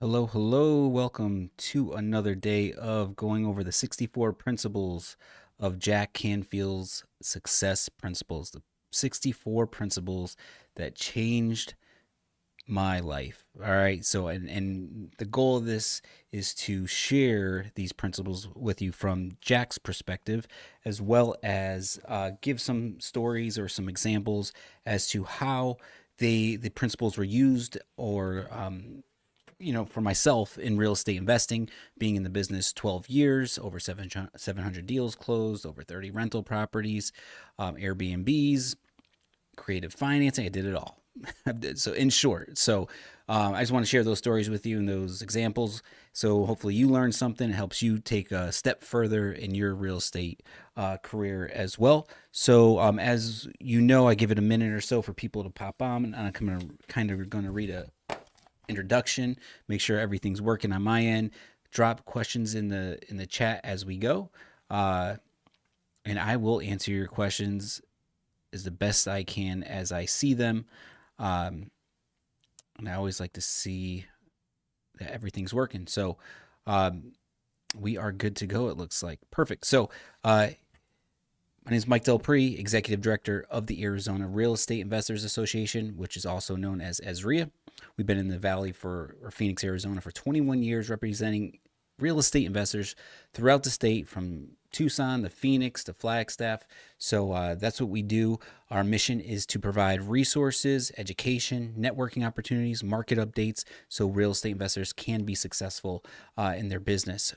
Hello, hello. Welcome to another day of going over the 64 principles of Jack Canfield's success principles. The 64 principles that changed my life. All right. So, and the goal of this is to share these principles with you from Jack's perspective, as well as give some stories or some examples as to how the principles were used or for myself in real estate investing, being in the business 12 years, over 700 deals closed, over 30 rental properties, Airbnbs, creative financing. I did it all. So in short, I just want to share those stories with you and those examples. So hopefully you learn something. It helps you take a step further in your real estate career as well. So as you know, I give it a minute or so for people to pop on, and I'm kind of going to read a introduction, make sure everything's working on my end. Drop questions in the chat as we go, and I will answer your questions as the best I can as I see them. And I always like to see that everything's working. So we are good to go. It looks like perfect. So my name is Mike DelPrete, Executive Director of the Arizona Real Estate Investors Association, which is also known as AZREIA. We've been in the Valley or Phoenix, Arizona for 21 years, representing real estate investors throughout the state, from Tucson to Phoenix to Flagstaff. So that's what we do. Our mission is to provide resources, education, networking opportunities, market updates, so real estate investors can be successful in their business.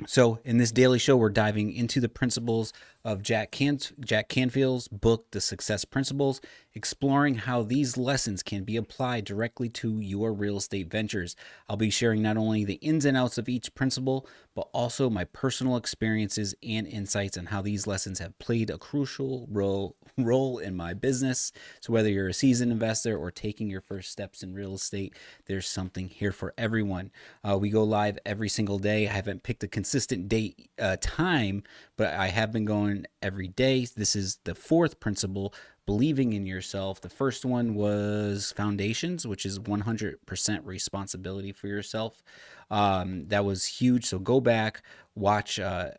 So in this daily show, we're diving into the principles of Jack Canfield's book, The Success Principles, exploring how these lessons can be applied directly to your real estate ventures. I'll be sharing not only the ins and outs of each principle, but also my personal experiences and insights on how these lessons have played a crucial role in my business. So whether you're a seasoned investor or taking your first steps in real estate, there's something here for everyone. We go live every single day. I haven't picked a consistent date time, but I have been going every day. This is the fourth principle, believing in yourself. The first one was foundations, which is 100% responsibility for yourself. That was huge. So go back, watch. I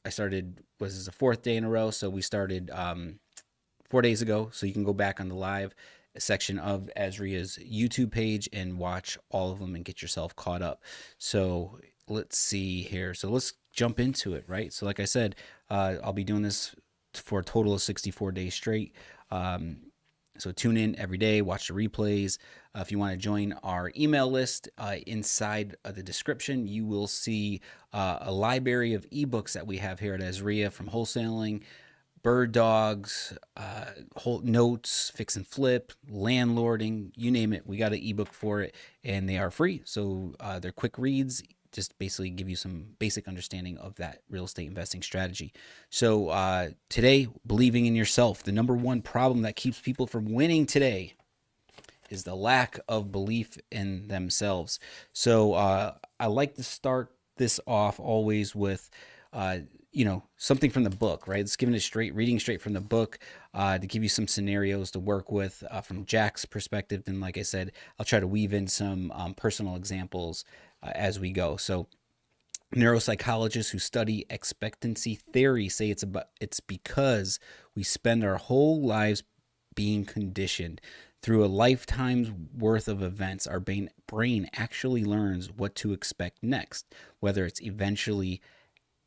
started, was this the fourth day in a row? So we started 4 days ago. So you can go back on the live section of AZREIA's YouTube page and watch all of them and get yourself caught up. So let's see here. So let's jump into it, right? So like I said, I'll be doing this for a total of 64 days straight. So tune in every day, watch the replays. If you want to join our email list, inside of the description, you will see a library of ebooks that we have here at AZREIA, from wholesaling, bird dogs, notes, fix and flip, landlording, you name it. We got an ebook for it, and they are free. So they're quick reads, just basically give you some basic understanding of that real estate investing strategy. So today, believing in yourself. The number one problem that keeps people from winning today is the lack of belief in themselves. So I like to start this off always with something from the book, right? It's reading straight from the book to give you some scenarios to work with from Jack's perspective. And like I said, I'll try to weave in some personal examples as we go. So neuropsychologists who study expectancy theory say it's because we spend our whole lives being conditioned. Through a lifetime's worth of events, our brain actually learns what to expect next, whether it's eventually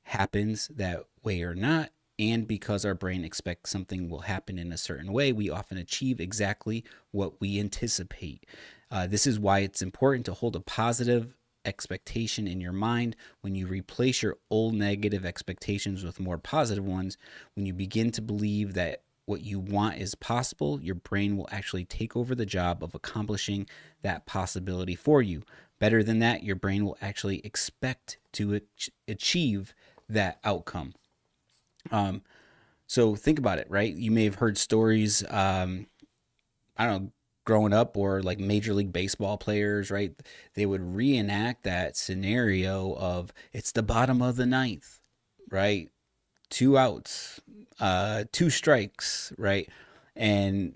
happens that way or not. And because our brain expects something will happen in a certain way, we often achieve exactly what we anticipate. This is why it's important to hold a positive expectation in your mind. When you replace your old negative expectations with more positive ones, when you begin to believe that what you want is possible, your brain will actually take over the job of accomplishing that possibility for you. Better than that, your brain will actually expect to achieve that outcome. So think about it, right? You may have heard stories, I don't know, growing up, or like Major League Baseball players, right? They would reenact that scenario of it's the bottom of the ninth, right? 2 outs, 2 strikes, right? And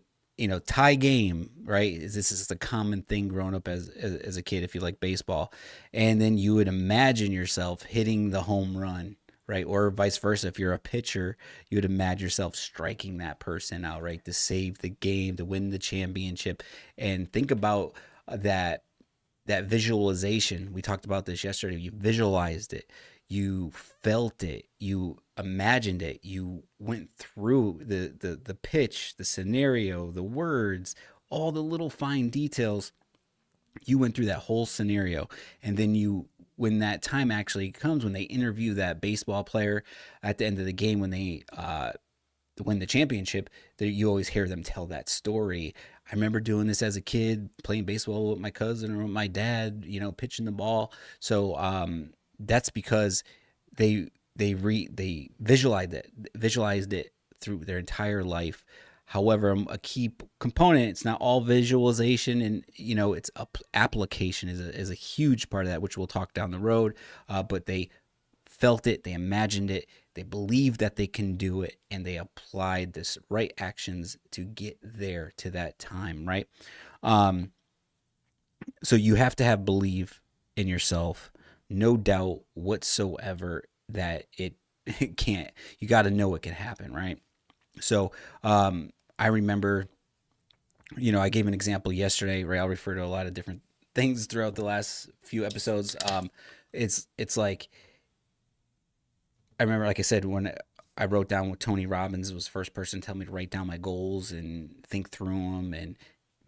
tie game, right? This is a common thing growing up as a kid if you like baseball. And then you would imagine yourself hitting the home run, right? Or vice versa. If you're a pitcher, you would imagine yourself striking that person out, right? To save the game, to win the championship. And think about that visualization. We talked about this yesterday. You visualized it, you felt it, you imagined it, you went through the pitch, the scenario, the words, all the little fine details. You went through that whole scenario, and then when that time actually comes, when they interview that baseball player at the end of the game, when they win the championship, that you always hear them tell that story. I remember doing this as a kid, playing baseball with my cousin or with my dad, pitching the ball. So that's because they visualized it through their entire life. However, a key component, it's not all visualization, and it's application is a huge part of that, which we'll talk down the road. But they felt it, they imagined it, they believed that they can do it, and they applied this right actions to get there to that time, right? Um, so you have to have belief in yourself, no doubt whatsoever that it can't. You got to know it can happen, right? So I remember, I gave an example yesterday, right? I'll refer to a lot of different things throughout the last few episodes. It's like I remember, like I said, when I wrote down what Tony Robbins was the first person to tell me to write down my goals and think through them and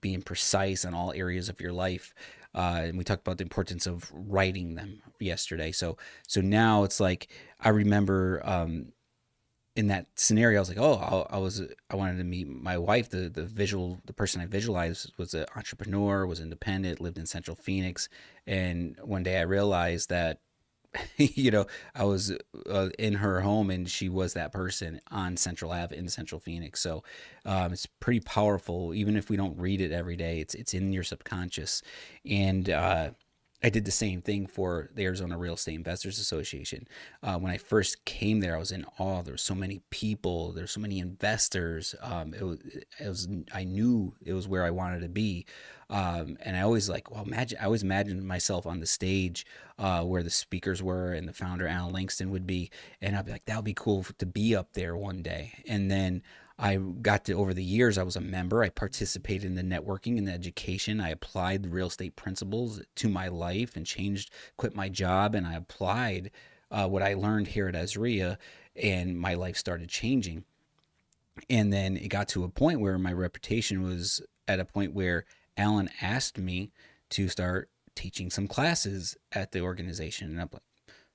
being precise on all areas of your life. And we talked about the importance of writing them yesterday. So now it's like I remember in that scenario, I was like, oh, I wanted to meet my wife. The person I visualized was an entrepreneur, was independent, lived in Central Phoenix, and one day I realized that I was in her home, and she was that person on Central Ave in Central Phoenix. So it's pretty powerful. Even if we don't read it every day, it's in your subconscious. And I did the same thing for the Arizona Real Estate Investors Association. When I first came there, I was in awe. There were so many people. There's so many investors. I knew it was where I wanted to be. And I always I always imagined myself on the stage where the speakers were and the founder, Alan Langston, would be. And I'd be like, that would be cool to be up there one day. And then I got to, over the years, I was a member. I participated in the networking and the education. I applied the real estate principles to my life and quit my job. And I applied what I learned here at AZREIA, and my life started changing. And then it got to a point where my reputation was at a point where Alan asked me to start teaching some classes at the organization. And I'm like,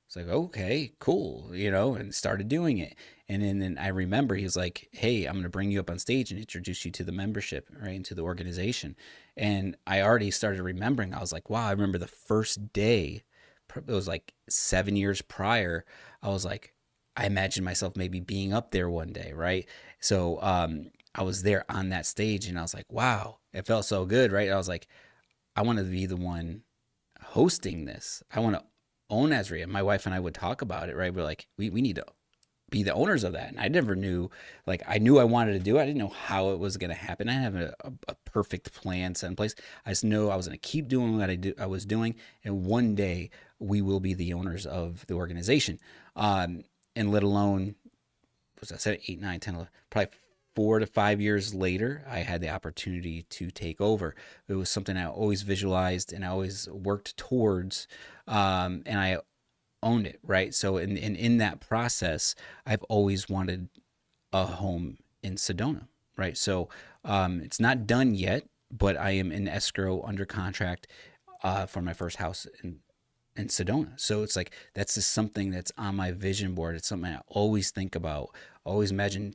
it's like, okay, cool, and started doing it. And then I remember he was like, hey, I'm going to bring you up on stage and introduce you to the membership, right, into the organization. And I already started remembering. I was like, wow, I remember the first day. It was like 7 years prior. I was like, I imagined myself maybe being up there one day, right? So I was there on that stage, and I was like, wow, it felt so good, right? I was like, I want to be the one hosting this. I want to own AZREIA. My wife and I would talk about it, right? We're like, we need to be the owners of that. And I never knew, I knew I wanted to do it. I didn't know how it was going to happen. I didn't have a perfect plan set in place. I just know I was going to keep doing what I was doing. And one day we will be the owners of the organization. And let alone, was I said 8, 9, 10, 11, probably 4 to 5 years later, I had the opportunity to take over. It was something I always visualized and I always worked towards, and I owned it, right? So in that process, I've always wanted a home in Sedona, right? So it's not done yet, but I am in escrow under contract for my first house in Sedona. So it's like that's just something that's on my vision board. It's something I always think about. Always imagine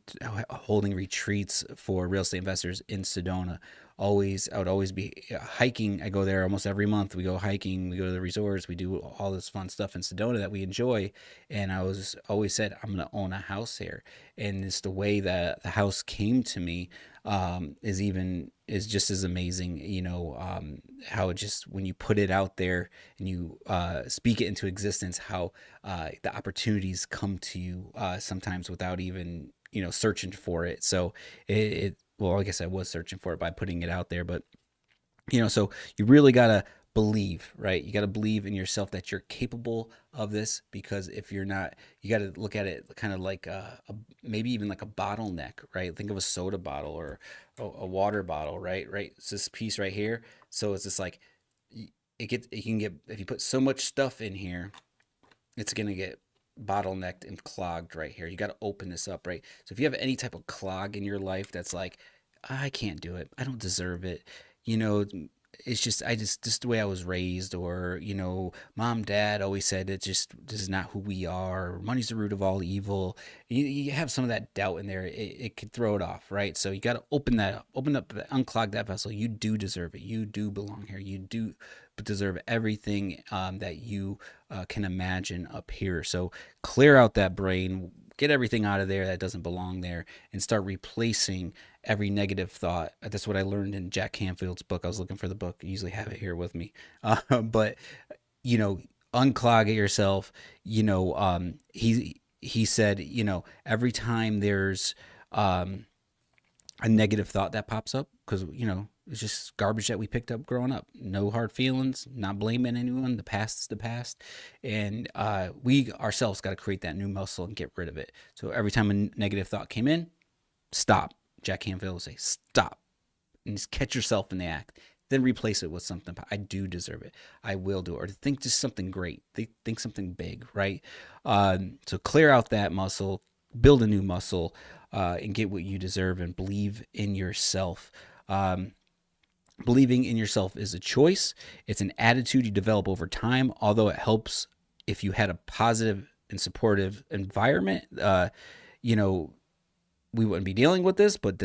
holding retreats for real estate investors in Sedona. I would always be hiking. I go there almost every month. We go hiking. We go to the resorts. We do all this fun stuff in Sedona that we enjoy. And I was always said I'm going to own a house here. And it's the way that the house came to me is just as amazing. How it just, when you put it out there and you speak it into existence, how the opportunities come to you sometimes without even searching for it. So well, I guess I was searching for it by putting it out there, but so you really got to believe, right? You got to believe in yourself that you're capable of this, because if you're not, you got to look at it kind of like maybe even like a bottleneck, right? Think of a soda bottle or a water bottle, right? Right. It's this piece right here. So it's just like it can get, if you put so much stuff in here, it's going to get bottlenecked and clogged right here. You got to open this up, right? So if you have any type of clog in your life that's like, I can't do it, I don't deserve it, you know, it's just the way I was raised, or mom, dad always said it just, this is not who we are. Money's the root of all evil. You have some of that doubt in there. It could throw it off, right? So you got to open up, unclog that vessel. You do deserve it. You do belong here. You do deserve everything that you can imagine up here. So clear out that brain, get everything out of there that doesn't belong there, and start replacing every negative thought. That's what I learned in Jack Canfield's book. I was looking for the book. I usually have it here with me. But, you know, unclog it yourself. He said, every time there's a negative thought that pops up, because it's just garbage that we picked up growing up. No hard feelings, not blaming anyone. The past is the past, and we ourselves got to create that new muscle and get rid of it. So every time a negative thought came in, stop. Jack Canfield will say stop, and just catch yourself in the act. Then replace it with something. I do deserve it. I will do it. Or think just something great. Think something big, right? So clear out that muscle, build a new muscle, and get what you deserve, and believe in yourself. Believing in yourself is a choice. It's an attitude you develop over time, although it helps if you had a positive and supportive environment. We wouldn't be dealing with this, but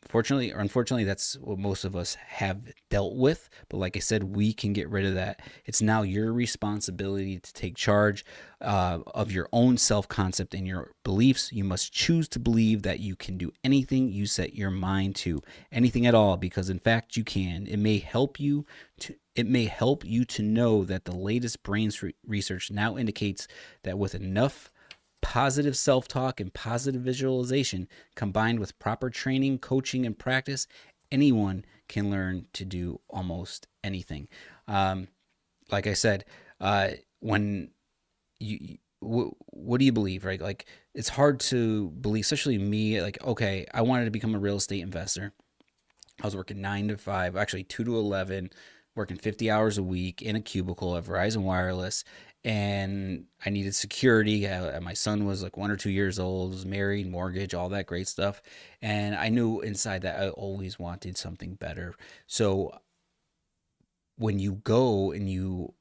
fortunately or unfortunately, that's what most of us have dealt with. But like I said, we can get rid of that. It's now your responsibility to take charge of your own self-concept and your beliefs. You must choose to believe that you can do anything you set your mind to, anything at all, because in fact you can. It may help you to know that the latest brains research now indicates that with enough positive self-talk and positive visualization combined with proper training, coaching, and practice, anyone can learn to do almost anything. Like I said, when what do you believe, right? Like, it's hard to believe, especially me. Like, okay, I wanted to become a real estate investor. I was working 9 to 5, actually 2 to 11, working 50 hours a week in a cubicle at Verizon Wireless, and I needed security. My son was like 1 or 2 years old, was married, mortgage, all that great stuff. And I knew inside that I always wanted something better. So when you go and you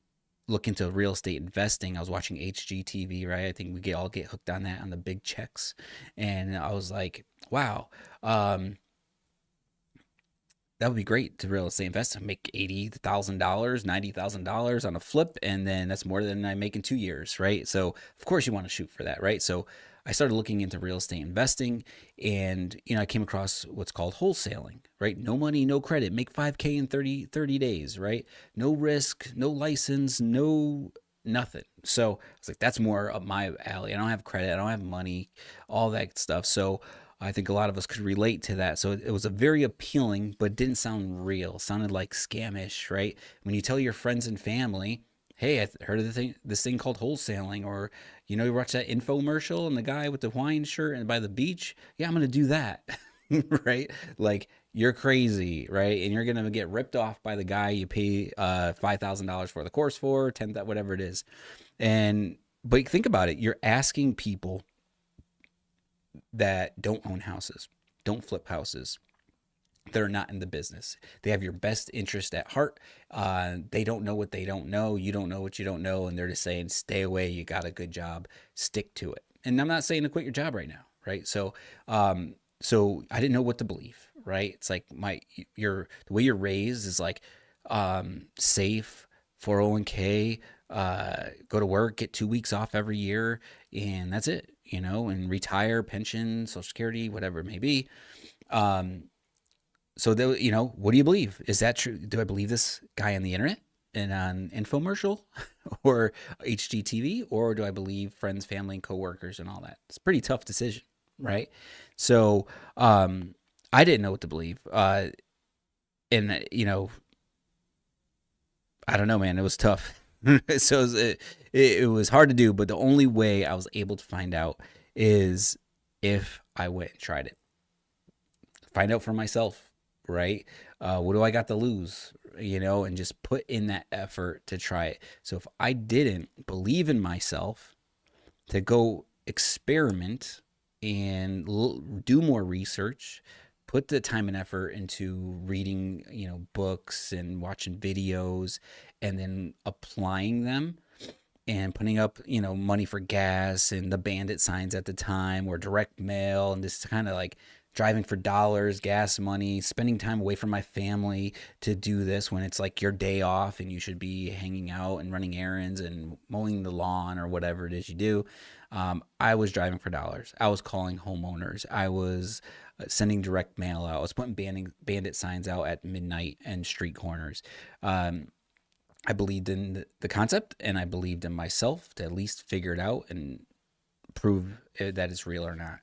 look into real estate investing, I was watching HGTV, right? I think we all get hooked on that, on the big checks. And I was like, wow, that would be great to real estate invest and make $80,000, $90,000 on a flip. And then that's more than I make in 2 years, right? So of course you want to shoot for that, right? So I started looking into real estate investing, and, I came across what's called wholesaling, right? No money, no credit, make 5K in 30 days, right? No risk, no license, no nothing. So I was like, that's more up my alley. I don't have credit, I don't have money, all that stuff. So I think a lot of us could relate to that. So it was a very appealing, but didn't sound real. It sounded like scamish, right? When you tell your friends and family, hey, I heard of this thing called wholesaling, or you watch that infomercial and the guy with the Hawaiian shirt and by the beach. Yeah, I'm gonna do that, right? Like, you're crazy, right? And you're gonna get ripped off by the guy you pay $5,000 for the course for, 10, whatever it is. But think about it. You're asking people that don't own houses, don't flip houses, that are not in the business. They have your best interest at heart. They don't know what they don't know. You don't know what you don't know. And they're just saying, stay away. You got a good job. Stick to it. And I'm not saying to quit your job right now, right? So I didn't know what to believe, right? It's like the way you're raised is like safe, 401k, go to work, get 2 weeks off every year, and that's it, and retire, pension, Social Security, whatever it may be. So what do you believe? Is that true? Do I believe this guy on the internet and on infomercial or HGTV, or do I believe friends, family, and coworkers and all that? It's a pretty tough decision, right? So I didn't know what to believe. And I don't know, man. It was tough. So it was hard to do, but the only way I was able to find out is if I went and tried it. Find out for myself, right? What do I got to lose? And just put in that effort to try it. So if I didn't believe in myself to go experiment and do more research, put the time and effort into reading, books and watching videos, and then applying them and putting up, money for gas and the bandit signs at the time, or direct mail, and just kind of like driving for dollars, gas money, spending time away from my family to do this when it's like your day off and you should be hanging out and running errands and mowing the lawn or whatever it is you do. I was driving for dollars. I was calling homeowners. I was sending direct mail out. I was putting bandit signs out at midnight and street corners. I believed in the concept, and I believed in myself to at least figure it out and prove that it's real or not.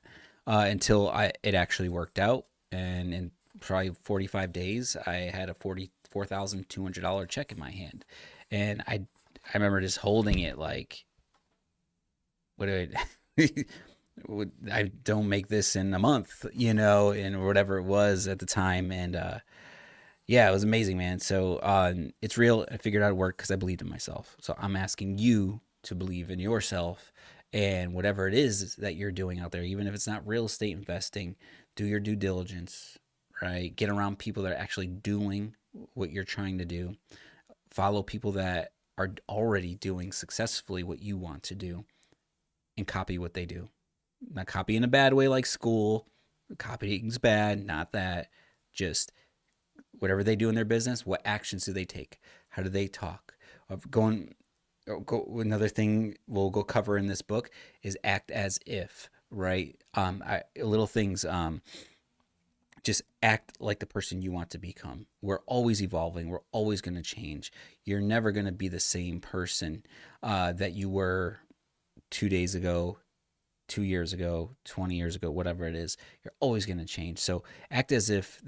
Until it actually worked out, and in probably 45 days, I had a $44,200 check in my hand, and I remember just holding it like, what do I? I don't make this in a month, and whatever it was at the time, and yeah, it was amazing, man. So it's real. I figured out it worked because I believed in myself. So I'm asking you to believe in yourself, and whatever it is that you're doing out there, even if it's not real estate investing, do your due diligence, right? Get around people that are actually doing what you're trying to do. Follow people that are already doing successfully what you want to do, and copy what they do. Not copy in a bad way like school. Copying's bad, not that. Just whatever they do in their business, what actions do they take? How do they talk? Another thing we'll go cover in this book is act as if, right? Little things, just act like the person you want to become. We're always evolving. We're always going to change. You're never going to be the same person that you were 2 days ago, 2 years ago, 20 years ago, whatever it is. You're always going to change. So act as if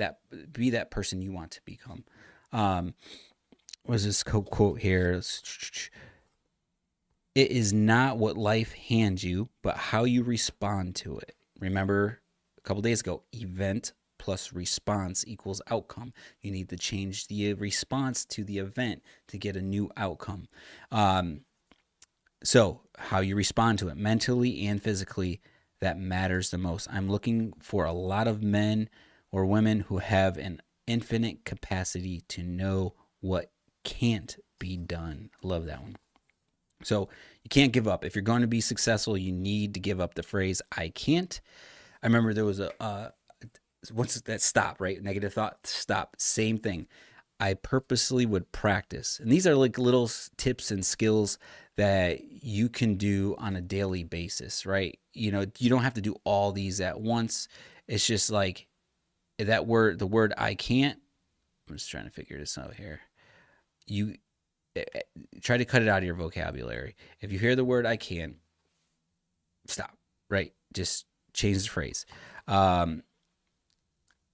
be that person you want to become. Was this quote here? It is not what life hands you, but how you respond to it. Remember a couple days ago, event plus response equals outcome. You need to change the response to the event to get a new outcome. So how you respond to it mentally and physically, that matters the most. I'm looking for a lot of men or women who have an infinite capacity to know what can't be done. Love that one. So you can't give up. If you're going to be successful, you need to give up the phrase, I can't. I remember there was once that stop, right? Negative thought, stop. Same thing. I purposely would practice. And these are like little tips and skills that you can do on a daily basis, right? You don't have to do all these at once. It's just like the word I can't. I'm just trying to figure this out here. You try to cut it out of your vocabulary. If you hear the word I can't, stop, right? Just change the phrase.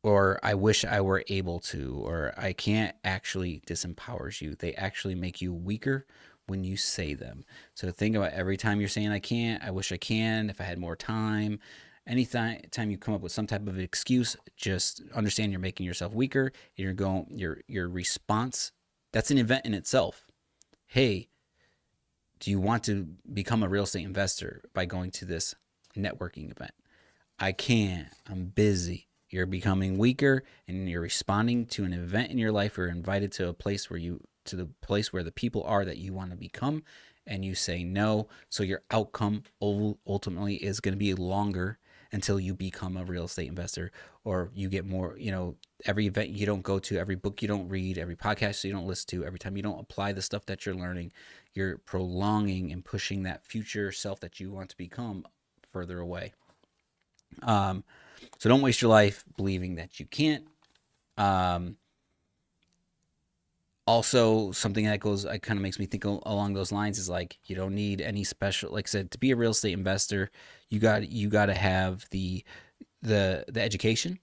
Or I wish I were able to, or I can't actually disempowers you. They actually make you weaker when you say them. So think about every time you're saying I can't, I wish I can, if I had more time. Anytime you come up with some type of excuse, just understand you're making yourself weaker. And your response, that's an event in itself. Hey, do you want to become a real estate investor by going to this networking event? I can't. I'm busy. You're becoming weaker, and you're responding to an event in your life. You're invited to the place where the people are that you want to become, and you say no. So your outcome ultimately is going to be longer until you become a real estate investor, or you get more. Every event you don't go to, every book you don't read, every podcast you don't listen to, every time you don't apply the stuff that you're learning, you're prolonging and pushing that future self that you want to become further away. So don't waste your life believing that you can't. Also, something that kind of makes me think along those lines is like, you don't need any special, like I said, to be a real estate investor, you got to have the education,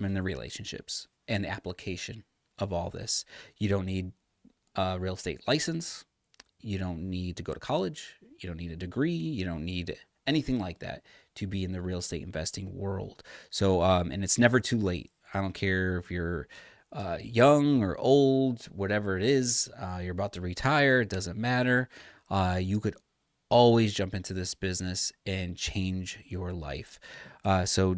and the relationships and the application of all this. You don't need a real estate license. You don't need to go to college. You don't need a degree. You don't need anything like that to be in the real estate investing world. So, and it's never too late. I don't care if you're young or old, whatever it is, you're about to retire, it doesn't matter. You could always jump into this business and change your life. So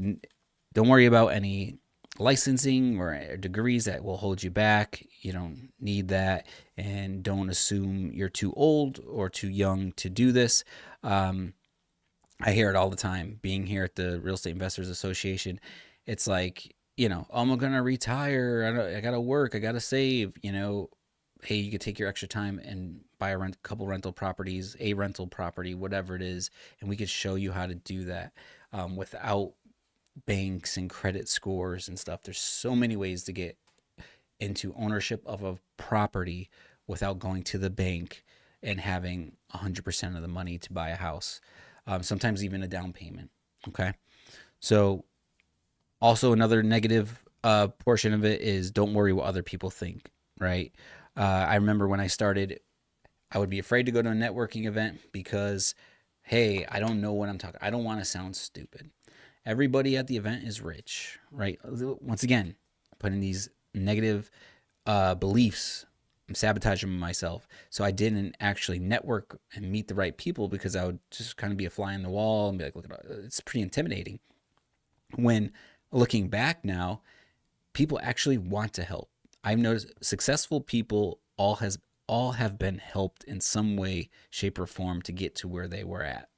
don't worry about any licensing or degrees that will hold you back. You don't need that. And don't assume you're too old or too young to do this. I hear it all the time being here at the Real Estate Investors Association. It's like, I'm going to retire. I got to work. I got to save, Hey, you could take your extra time and buy a couple rental properties, a rental property, whatever it is. And we could show you how to do that without banks and credit scores and stuff. There's so many ways to get into ownership of a property without going to the bank and having 100% of the money to buy a house. Sometimes even a down payment. Okay. So also another negative portion of it is don't worry what other people think, right? I remember when I started, I would be afraid to go to a networking event because, hey, I don't know what I'm talking. I don't want to sound stupid. Everybody at the event is rich, right? Once again, putting these negative beliefs, I'm sabotaging myself. So I didn't actually network and meet the right people because I would just kind of be a fly on the wall and be like, look, it's pretty intimidating. When looking back now, people actually want to help. I've noticed successful people all have been helped in some way, shape, or form to get to where they were at,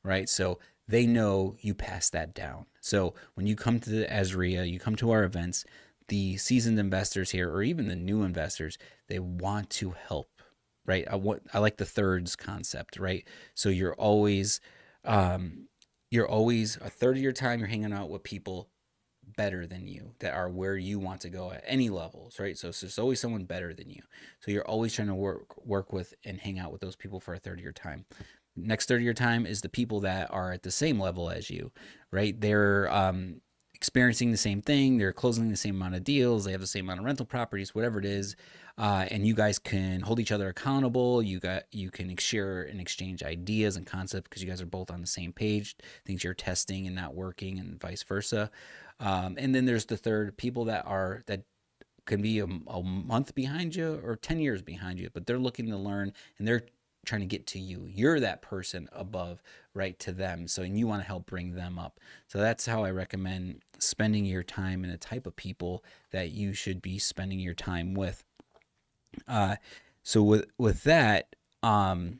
right? So they know you pass that down. So when you come to the AZREIA, you come to our events, the seasoned investors here, or even the new investors, they want to help, right? I like the thirds concept, right? So you're always a third of your time you're hanging out with people better than you that are where you want to go at any levels, right? So there's always someone better than you. So you're always trying to work with and hang out with those people for a third of your time. Next third of your time is the people that are at the same level as you, right? They're experiencing the same thing. They're closing the same amount of deals. They have the same amount of rental properties, whatever it is. And you guys can hold each other accountable. You can share and exchange ideas and concepts because you guys are both on the same page. Things you're testing and not working, and vice versa. And then there's the third, people that can be a month behind you or 10 years behind you, but they're looking to learn and they're trying to get to you. You're that person above, right, to them. So, and you want to help bring them up. So that's how I recommend spending your time and the type of people that you should be spending your time with. So with that, that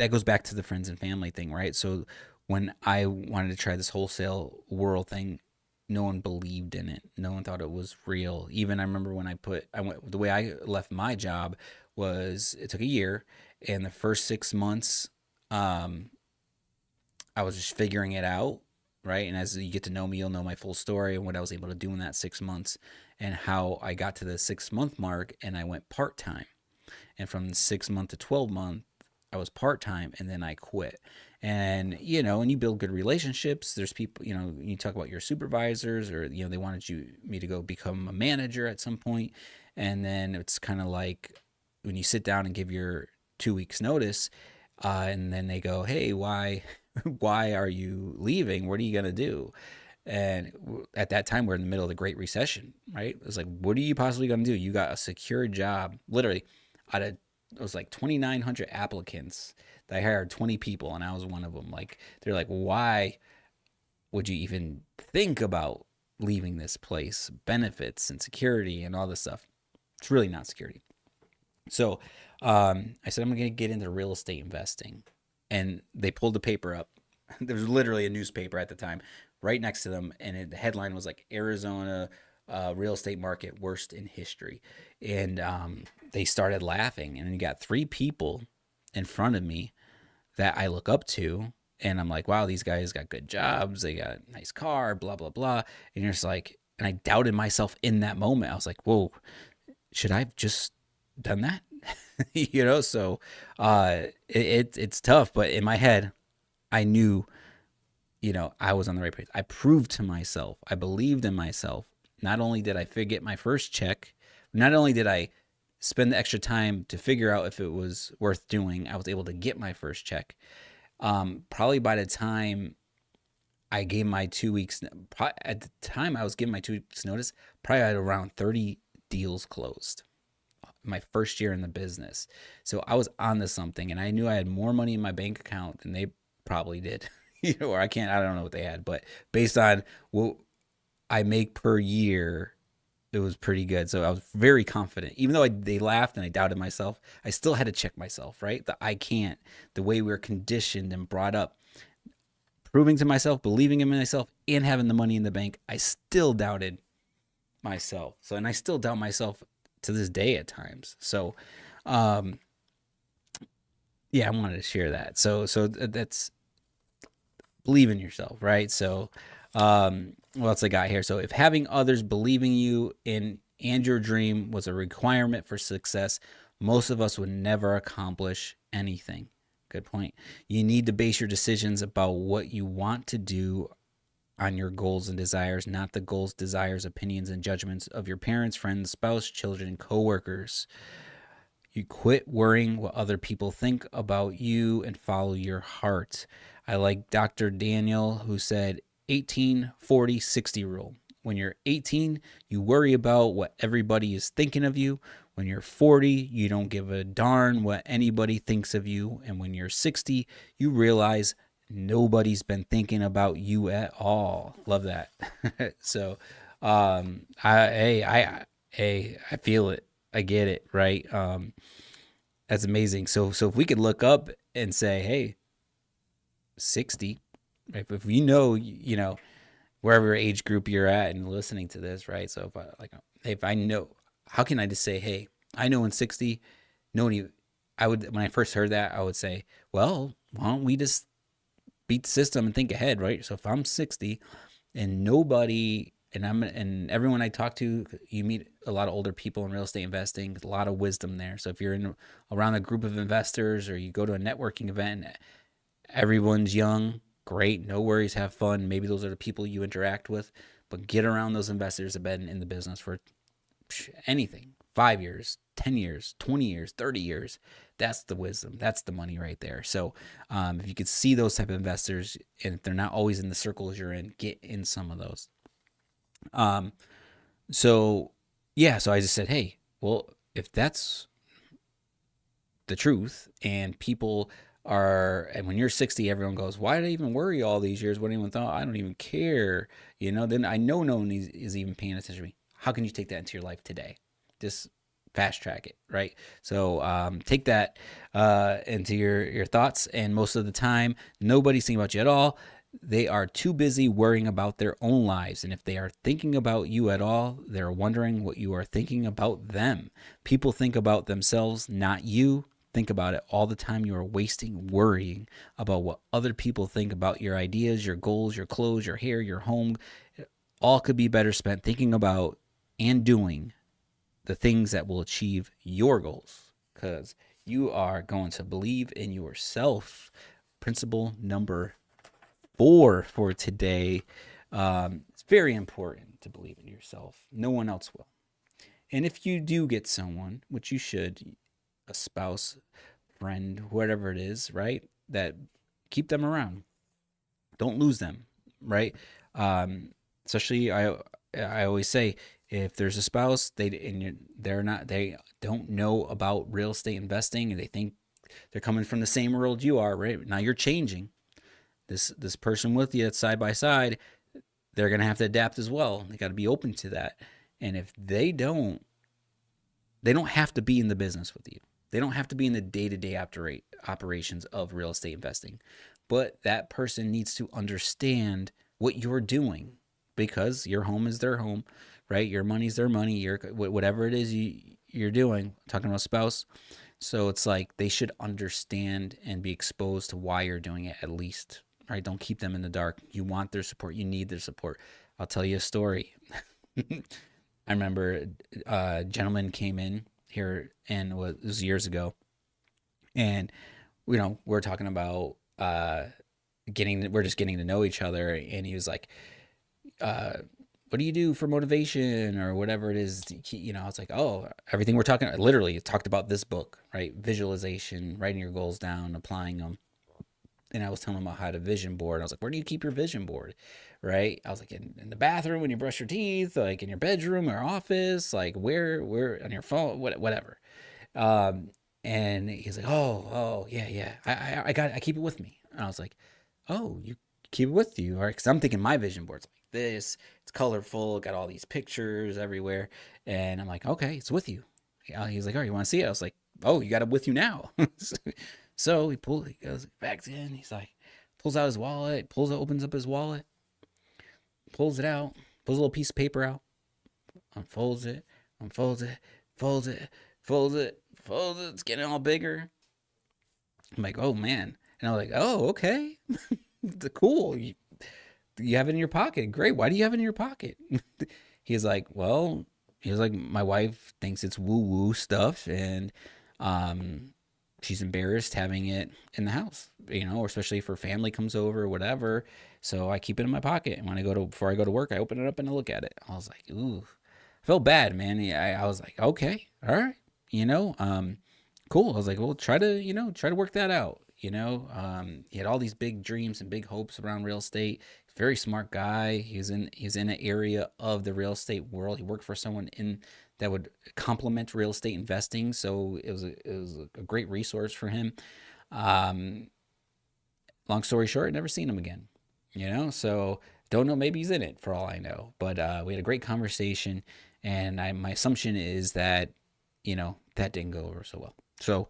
goes back to the friends and family thing, right? So when I wanted to try this wholesale world thing, no one believed in it. No one thought it was real. Even I remember when the way I left my job was it took a year, and the first 6 months, I was just figuring it out, right? And as you get to know me, you'll know my full story and what I was able to do in that 6 months and how I got to the 6-month mark and I went part-time. And from 6 month to 12 month, I was part-time and then I quit. And, and you build good relationships. There's people, you talk about your supervisors or, they wanted me to go become a manager at some point. And then it's kind of like when you sit down and give your 2 weeks notice, and then they go, hey, why are you leaving? What are you going to do? And at that time, we're in the middle of the Great Recession, right? It was like, what are you possibly going to do? You got a secure job. Literally, it was like 2,900 applicants. I hired 20 people, and I was one of them. Like, they're like, why would you even think about leaving this place? Benefits and security and all this stuff. It's really not security. So I said, I'm going to get into real estate investing. And they pulled the paper up. There was literally a newspaper at the time right next to them. And the headline was like, Arizona real estate market worst in history. And they started laughing. And you got 3 people in front of me that I look up to. And I'm like, wow, these guys got good jobs. They got a nice car, blah, blah, blah. And you're just like, and I doubted myself in that moment. I was like, whoa, should I have just done that? So it's tough. But in my head, I knew I was on the right page. I proved to myself, I believed in myself. Not only did I get my first check, not only did I spend the extra time to figure out if it was worth doing, I was able to get my first check. Probably by the time I gave my 2 weeks, at the time I was giving my 2 weeks notice, probably I had around 30 deals closed my first year in the business. So I was onto something, and I knew I had more money in my bank account than they probably did. Or I don't know what they had, but based on what I make per year, it was pretty good. So I was very confident. Even though they laughed and I doubted myself, I still had to check myself, right? I can't, the way we were conditioned and brought up, proving to myself, believing in myself, and having the money in the bank, I still doubted myself. So, and I still doubt myself to this day at times. So, yeah, I wanted to share that. So that's believe in yourself, right? So, what else I got here? So, if having others believing you in and your dream was a requirement for success, most of us would never accomplish anything. Good point. You need to base your decisions about what you want to do on your goals and desires, not the goals, desires, opinions, and judgments of your parents, friends, spouse, children, coworkers. You quit worrying what other people think about you and follow your heart. I like Dr. Daniel, who said 18, 40, 60 rule. When you're 18, you worry about what everybody is thinking of you. When you're 40, you don't give a darn what anybody thinks of you. And when you're 60, you realize nobody's been thinking about you at all. Love that. So, I feel it. I get it. Right. That's amazing. So if we could look up and say, hey, 60, if you know, wherever age group you're at and listening to this, right? So if I know, how can I just say, hey, I know in 60, nobody, when I first heard that, I would say, well, why don't we just beat the system and think ahead, right? So if I'm 60 and nobody, and everyone I talk to, you meet a lot of older people in real estate investing, a lot of wisdom there. So if you're around a group of investors, or you go to a networking event and everyone's young, great, no worries, have fun. Maybe those are the people you interact with, but get around those investors that have been in the business for anything, 5 years, 10 years, 20 years, 30 years. That's the wisdom. That's the money right there. So if you could see those type of investors, and if they're not always in the circles you're in, get in some of those. So I just said, hey, well, if that's the truth, and people and when you're 60, everyone goes, why did I even worry all these years? What anyone thought? I don't even care. Then I know no one is even paying attention to me. How can you take that into your life today? Just fast track it, right? So take that into your thoughts. And most of the time, nobody's thinking about you at all. They are too busy worrying about their own lives. And if they are thinking about you at all, they're wondering what you are thinking about them. People think about themselves, not you. Think about it all the time. You are wasting worrying about what other people think about your ideas, your goals, your clothes, your hair, your home. It all could be better spent thinking about and doing the things that will achieve your goals, because you are going to believe in yourself. Principle number 4 for today. It's very important to believe in yourself. No one else will. And if you do get someone, which you should, a spouse, friend, whatever it is, right, that keep them around. Don't lose them, right? Especially, I always say, if there's a spouse, they don't know about real estate investing, and they think they're coming from the same world you are, right? Now you're changing. This person with you side by side, they're gonna have to adapt as well. They got to be open to that. And if they don't have to be in the business with you. They don't have to be in the day-to-day operations of real estate investing. But that person needs to understand what you're doing, because your home is their home, right? Your money's their money. Whatever it is you're doing, I'm talking about spouse. So it's like they should understand and be exposed to why you're doing it, at least, right? Don't keep them in the dark. You want their support. You need their support. I'll tell you a story. I remember a gentleman came in here, and it was years ago, and we're talking about we're just getting to know each other, and he was like, what do you do for motivation or whatever it is? I was like, oh, everything we're talking, literally talked about this book, right? Visualization, writing your goals down, applying them. And I was telling him about how to vision board. I was like, where do you keep your vision board? Right? I was like, in the bathroom when you brush your teeth, like in your bedroom or office, like where on your phone, whatever. Um, and he's like, oh, yeah. I keep it with me. And I was like, oh, you keep it with you, all right? Because I'm thinking my vision board's like this. It's colorful, got all these pictures everywhere, and I'm like, okay, it's with you. He's like, all right, you want to see it? I was like, oh, you got it with you now. So he goes back in. He's like, pulls out his wallet, opens up his wallet, pulls it out, pulls a little piece of paper out, unfolds it, folds it, folds it. It's getting all bigger. I'm like, oh man. And I was like, oh, okay. Cool. You have it in your pocket. Great. Why do you have it in your pocket? He's like, well, my wife thinks it's woo woo stuff, and she's embarrassed having it in the house, or especially if her family comes over or whatever. So I keep it in my pocket, and before I go to work, I open it up and I look at it. I was like, ooh, I felt bad, man. I was like, okay, all right, cool. I was like, well, try to work that out. He had all these big dreams and big hopes around real estate. Very smart guy. He's in an area of the real estate world. He worked for someone that would complement real estate investing. So it was a great resource for him. Long story short, I'd never seen him again. So don't know. Maybe he's in it for all I know. But we had a great conversation, and my assumption is that that didn't go over so well. So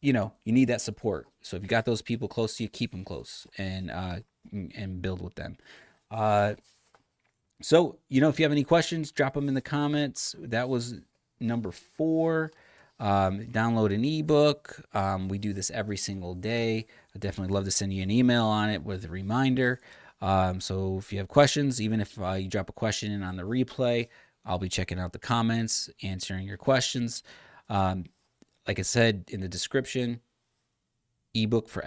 you need that support. So if you got those people close to you, keep them close and build with them. So, if you have any questions, drop them in the comments. That was number 4. Download an ebook. We do this every single day. I'd definitely love to send you an email on it with a reminder. So if you have questions, even if you drop a question in on the replay, I'll be checking out the comments, answering your questions. Like I said in the description, ebook for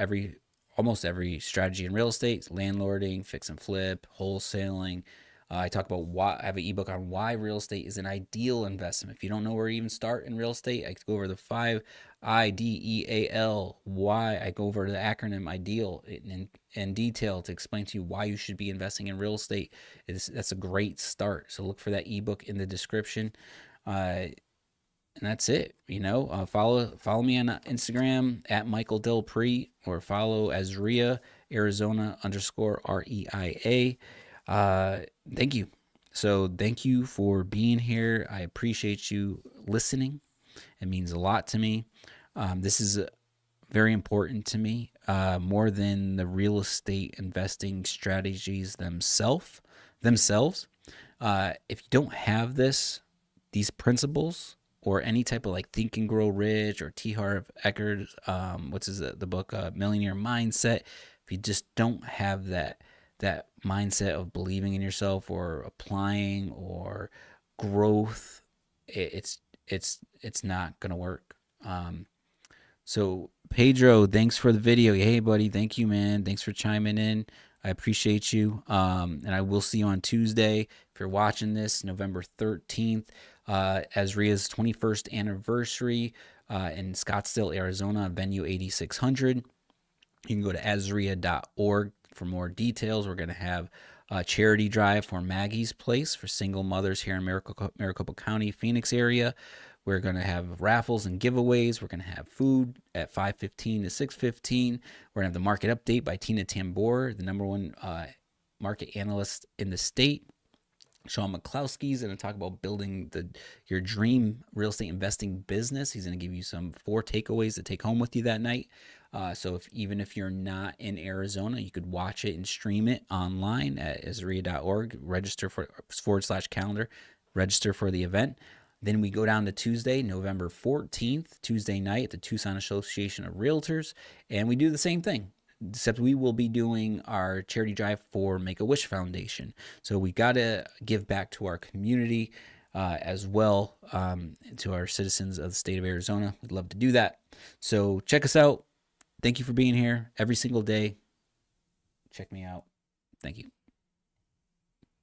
almost every strategy in real estate: landlording, fix and flip, wholesaling. I talk about I have an ebook on why real estate is an ideal investment. If you don't know where to even start in real estate, I go over the 5 IDEAL, why. I go over the acronym IDEAL in detail to explain to you why you should be investing in real estate. That's a great start. So look for that ebook in the description. And that's it. Follow me on Instagram at Michael DelPrete, or follow AZREIA, Arizona _REIA. Thank you. So thank you for being here. I appreciate you listening. It means a lot to me. This is very important to me, more than the real estate investing strategies themselves. If you don't have these principles, or any type of like Think and Grow Rich or T. Harv Eker's, the book, Millionaire Mindset. If you just don't have that mindset of believing in yourself or applying or growth, it's not gonna work. So Pedro, thanks for the video. Hey buddy, thank you, man. Thanks for chiming in. I appreciate you. And I will see you on Tuesday. If you're watching this, November 13th, AZREIA's 21st anniversary in Scottsdale, Arizona, venue 8600. You can go to AZREIA.org for more details. We're going to have a charity drive for Maggie's Place for single mothers here in Maricopa County, Phoenix area. We're going to have raffles and giveaways. We're going to have food at 5:15 to 6:15. We're going to have the market update by Tina Tambor, the number 1 market analyst in the state. Sean McCloskey's going to talk about building your dream real estate investing business. He's going to give you some 4 takeaways to take home with you that night. So even if you're not in Arizona, you could watch it and stream it online at AZREIA.org. Register /calendar. Register for the event. Then we go down to Tuesday, November 14th, Tuesday night at the Tucson Association of Realtors, and we do the same thing, except we will be doing our charity drive for Make-A-Wish Foundation. So we got to give back to our community as well, to our citizens of the state of Arizona. We'd love to do that. So check us out. Thank you for being here every single day. Check me out. Thank you.